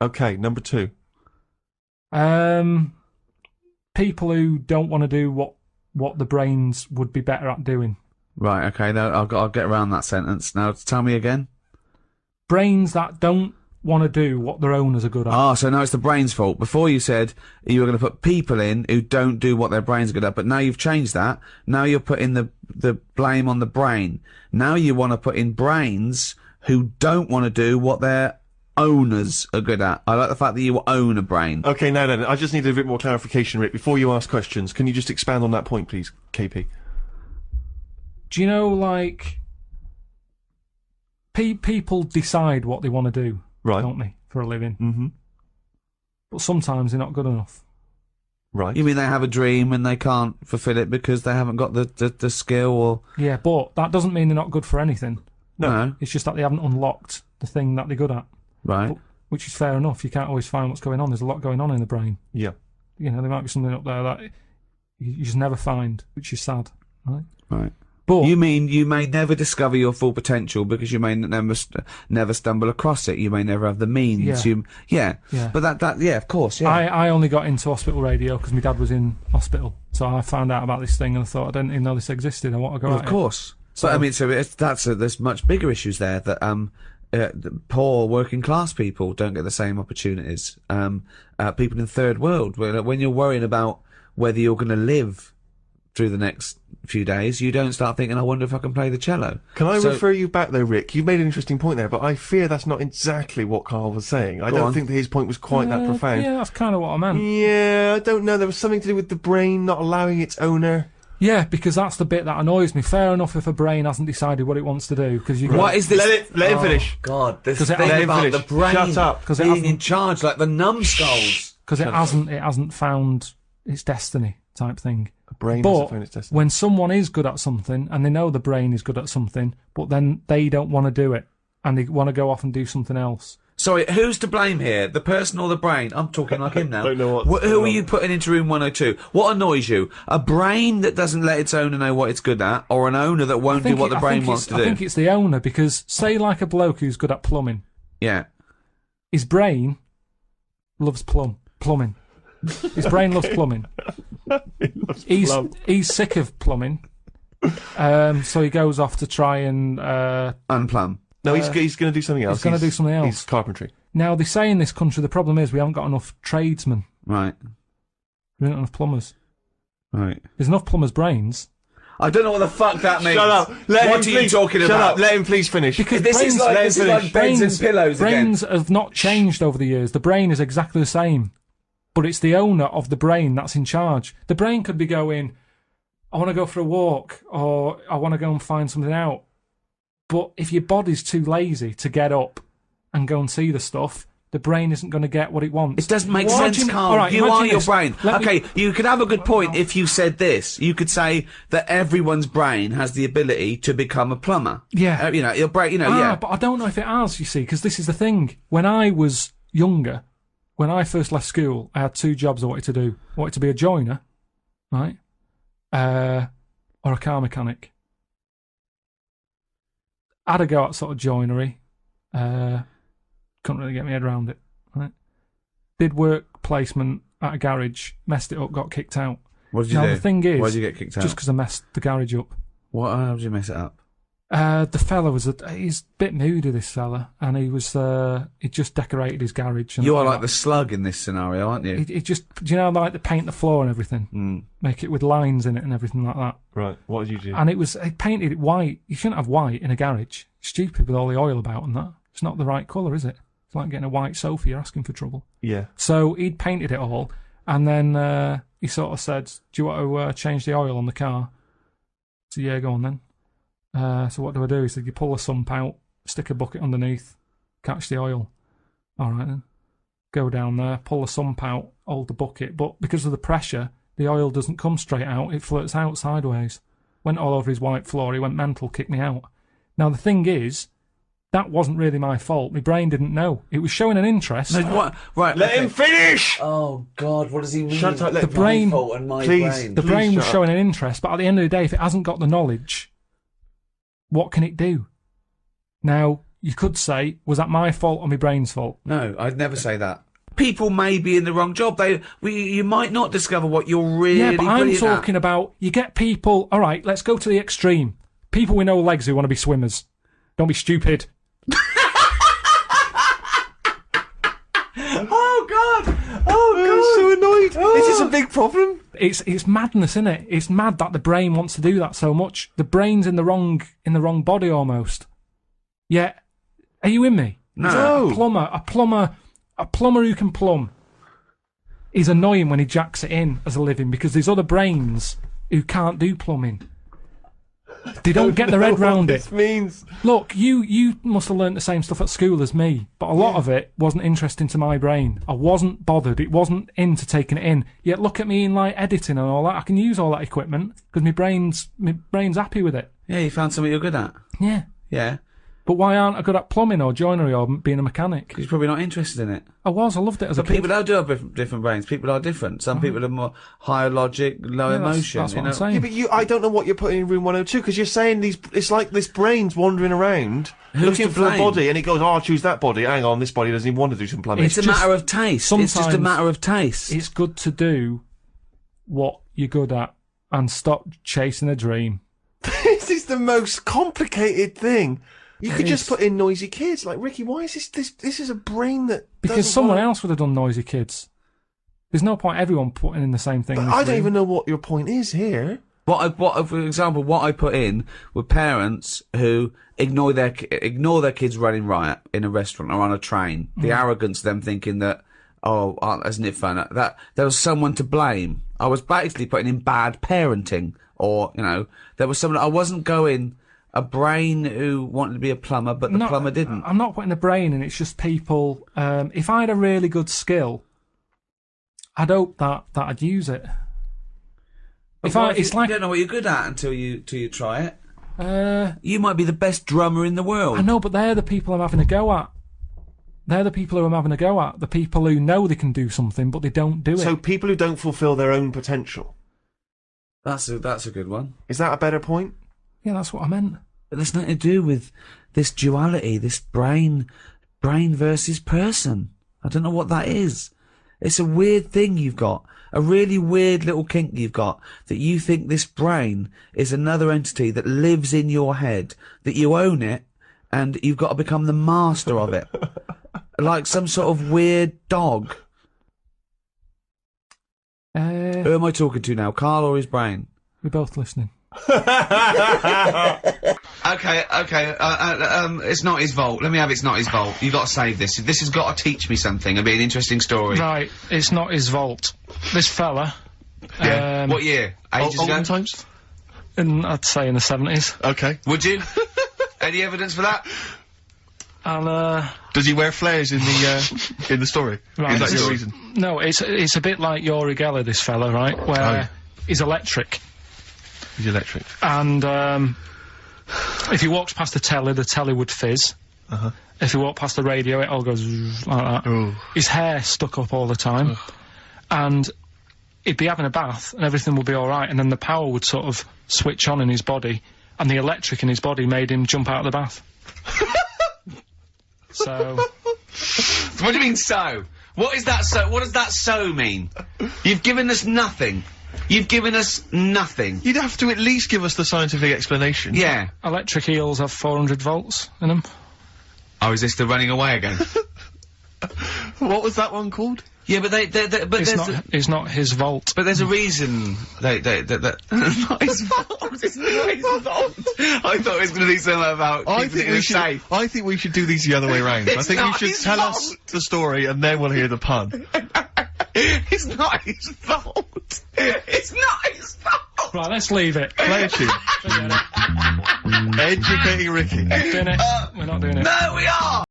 Okay, number 2. People who don't want to do what the brains would be better at doing. Right, okay, no, I'll get around that sentence. Now, tell me again. Brains that don't want to do what their owners are good at. Ah, so now it's the brain's fault. Before you said you were going to put people in who don't do what their brain's good at, but now you've changed that. Now you're putting the blame on the brain. Now you want to put in brains who don't want to do what their owners are good at. I like the fact that you own a brain. Okay, now then, I just need a bit more clarification, Rick. Before you ask questions, can you just expand on that point, please, KP? Do you know, like, people decide what they want to do, right, don't they, for a living? Mm-hmm. But sometimes they're not good enough. Right. You mean they have a dream and they can't fulfill it because they haven't got the skill or... Yeah, but that doesn't mean they're not good for anything. No. It's just that they haven't unlocked the thing that they're good at. Right. But, which is fair enough. You can't always find what's going on. There's a lot going on in the brain. Yeah. You know, there might be something up there that you just never find, which is sad. Right. Right. But you mean you may never discover your full potential because you may never stumble across it. You may never have the means. Yeah. But yeah, of course, yeah. I only got into hospital radio because my dad was in hospital, so I found out about this thing and I thought I didn't even know this existed. I want to go. Well, of course. So I mean, there's much bigger issues there that the poor working class people don't get the same opportunities. People in the third world, when you're worrying about whether you're going to live through the next few days, you don't start thinking, I wonder if I can play the cello. Can I refer you back though, Rick? You've made an interesting point there, but I fear that's not exactly what Carl was saying. I don't think that his point was quite that profound. Yeah, that's kind of what I meant. Yeah, I don't know. There was something to do with the brain not allowing its owner. Yeah, because that's the bit that annoys me. Fair enough if a brain hasn't decided what it wants to do. Because what is this? Let him finish. God, this thing about the brain Shut up. being in charge, like the numbskulls. Because it hasn't found its destiny type thing. A brain but hasn't found its destiny. When someone is good at something and they know the brain is good at something, but then they don't want to do it and they want to go off and do something else. Sorry, who's to blame here? The person or the brain? I'm talking like him now. I don't know who are you putting into room 102? What annoys you? A brain that doesn't let its owner know what it's good at, or an owner that won't do what the brain wants to do? I think it's the owner, because say like a bloke who's good at plumbing. Yeah. His brain loves plumbing. His brain loves plumbing. He's sick of plumbing. So he goes off to try and unplumb. No, he's going to do something else. He's going to do something else. He's carpentry. Now, they say in this country the problem is we haven't got enough tradesmen. Right. We don't have enough plumbers. Right. There's enough plumbers' brains. I don't know what the fuck that means. Shut up. What are you talking about? Shut up. Let him please finish. Because this is like beds and pillows again. Brains have not changed over the years. The brain is exactly the same. But it's the owner of the brain that's in charge. The brain could be going, I want to go for a walk, or I want to go and find something out. But if your body's too lazy to get up and go and see the stuff, the brain isn't going to get what it wants. It doesn't make sense, Carl. Right, you are your this. brain. Okay, you could have a good point if you said this. You could say that everyone's brain has the ability to become a plumber. Yeah. Your brain, yeah. But I don't know if it has, you see, because this is the thing. When I was younger, when I first left school, I had 2 jobs I wanted to do. I wanted to be a joiner, right? Or a car mechanic. I had a go at sort of joinery. Couldn't really get my head around it. Right? Did work placement at a garage, messed it up, got kicked out. What did you do? The thing is, why did you get kicked out? Just because I messed the garage up. How did you mess it up? The fella he's a bit moody, this fella, and he just decorated his garage. And you are like the slug in this scenario, aren't you? He just, do you know, like the paint the floor and everything, make it with lines in it and everything like that. Right. What did you do? And he painted it white. You shouldn't have white in a garage. Stupid with all the oil about and that. It's not the right colour, is it? It's like getting a white sofa. You're asking for trouble. Yeah. So he'd painted it all, and then he sort of said, "Do you want to change the oil on the car?" So yeah, go on then. So what do I do? He said, you pull the sump out, stick a bucket underneath, catch the oil. All right then. Go down there, pull the sump out, hold the bucket. But because of the pressure, the oil doesn't come straight out. It flirts out sideways. Went all over his white floor. He went mental, kicked me out. Now, the thing is, that wasn't really my fault. My brain didn't know. It was showing an interest. No, what? Right. Let him finish! Oh, God, what does he mean? Shut up. The brain, the brain was showing an interest, but at the end of the day, if it hasn't got the knowledge, what can it do? Now, you could say, was that my fault or my brain's fault? No, I'd never say that. People may be in the wrong job. You might not discover what you're really Yeah, but I'm brilliant at. talking about, you get people, all right, let's go to the extreme. People with no legs who want to be swimmers. Don't be stupid. Oh, God! I'm so annoyed. This is a big problem. It's madness, isn't it? It's mad that the brain wants to do that so much. The brain's in the wrong body almost. Yeah. Are you with me? No. A plumber who can plumb is annoying when he jacks it in as a living because there's other brains who can't do plumbing. They don't get their head round it. This means. Look, you must have learnt the same stuff at school as me, but a lot of it wasn't interesting to my brain. I wasn't bothered. It wasn't into taking it in. Yet look at me in like editing and all that. I can use all that equipment because my brain's happy with it. Yeah, you found something you're good at. Yeah. Yeah. But why aren't I good at plumbing or joinery or being a mechanic? Because you're probably not interested in it. I loved it as a But kid. people do have different brains. People are different. Some people are more higher logic, low emotion. That's what you know? I'm saying. Yeah, but I don't know what you're putting in room 102 because you're saying it's like this brain's wandering around looking to for a blame? body, and it goes, "Oh, I'll choose that body." Hang on, this body doesn't even want to do some plumbing. It's a matter of taste. It's just a sometimes matter of taste. It's good to do what you're good at and stop chasing a dream. This is the most complicated thing. You could just is. put in noisy kids. Like, Ricky, why is this is a brain that Because doesn't someone want- else would have done noisy kids. There's no point everyone putting in the same thing. But in this I don't room. even know what your point is here. For example, what I put in were parents who ignore their kids running riot in a restaurant or on a train. The arrogance of them thinking that, isn't it fun? That there was someone to blame. I was basically putting in bad parenting, or there was someone. I wasn't going a brain who wanted to be a plumber, but the plumber didn't. I'm not putting the brain in. It's just people. If I had a really good skill, I'd hope that I'd use it. You don't know what you're good at until you try it. You might be the best drummer in the world. I know, but they're the people I'm having a go at. They're the people who I'm having a go at. The people who know they can do something, but they don't do it. So people who don't fulfil their own potential. That's a good one. Is that a better point? Yeah, that's what I meant. But there's nothing to do with this duality, this brain versus person. I don't know what that is. It's a weird thing you've got. A really weird little kink you've got, that you think this brain is another entity that lives in your head, that you own it, and you've got to become the master of it. Like some sort of weird dog. Who am I talking to now, Carl or his brain? We're both listening. Okay. It's not his fault. Let me have It's Not His Fault. You've got to save this. This has got to teach me something. It'll be an interesting story. Right, it's not his vault. This fella. Yeah. What year? Ages ago? Olden times? I'd say in the 70s. Okay. Would you? Any evidence for that? And Does he wear flares in the story? Right, Is that so- your reason? no, it's a bit like Yuri Geller, this fella, right? Where he's electric. He's electric. And if he walks past the telly would fizz. Uh-huh. If he walked past the radio, it all goes like that. Ooh. His hair stuck up all the time. And he'd be having a bath and everything would be alright, and then the power would sort of switch on in his body, and the electric in his body made him jump out of the bath. So... What do you mean, so? What is that so? What does that so mean? You've given us nothing. You've given us nothing. You'd have to at least give us the scientific explanation. Yeah. Electric eels have 400 volts in them. Oh, is this the running away again? What was that one called? Yeah, but It's not his vault. But there's a reason that not his fault. It's not his fault. I thought it was going to be something about keeping it in a safe. I think we should do these the other way round. I think you not should his tell fault. us the story and then we'll hear the pun. It's not his fault. It's not his fault. Right, let's leave it. Play a tune. Forget it. Educating Ricky. Doing it. We're not doing it. No, we are.